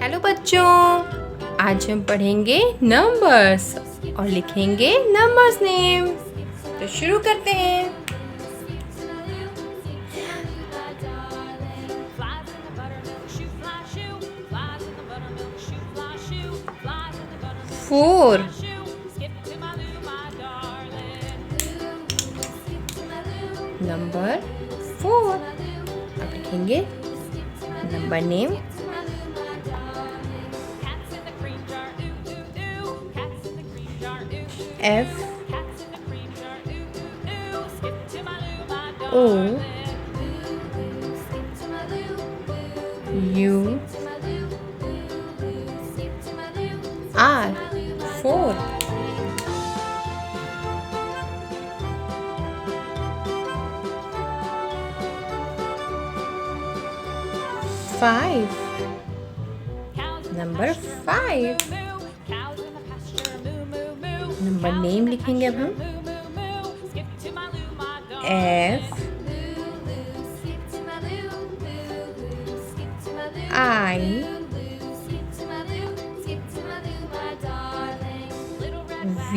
Hello बच्चों, आज हम पढ़ेंगे नंबर्स और लिखेंगे नंबर्स नेम। तो शुरू करते हैं। Four, number 4। अब लिखेंगे number name. F O U R 4। 5, number 5। Number name लिखेंगे अब हम। F I V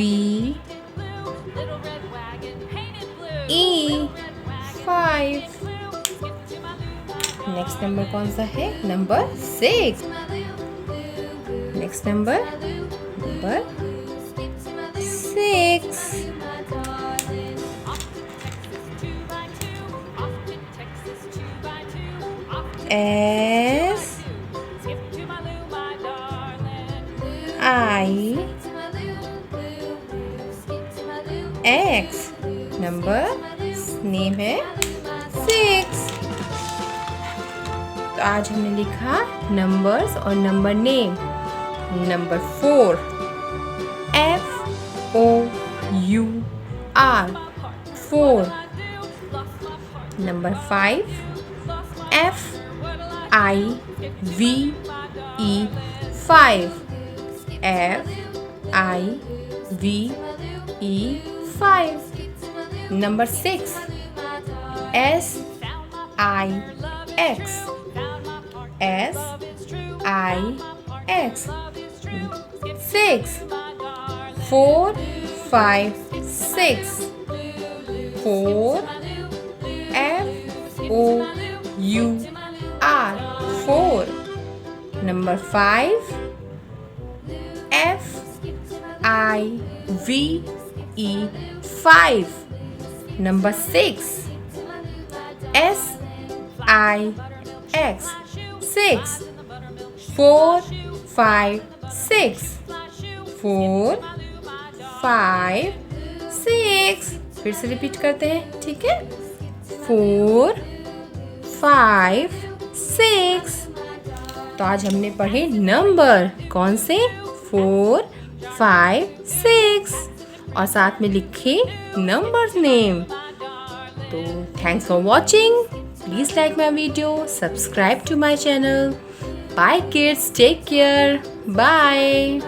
E 5। Next number कौन सा है? Number 6। Next number 6। S I X, number name है 6। तो आज हमने लिखा नंबर्स और number name. Number 4 F O U R 4। Number 5 F I V E 5। F I V E 5। Number 6 S I X S I X 6। 4 5 6 4 F O U R 4। Number 5 F I V E 5। Number 6 S I X 6। 4 5 6 4 5 6। फिर से repeat करते हैं, ठीक है? 4 5 6। तो आज हमने पढ़े नंबर कौन से? 4 5 6 और साथ में लिखे नंबर्स नेम। तो thanks for watching. Please like my video, subscribe to my channel. Bye kids, take care. Bye.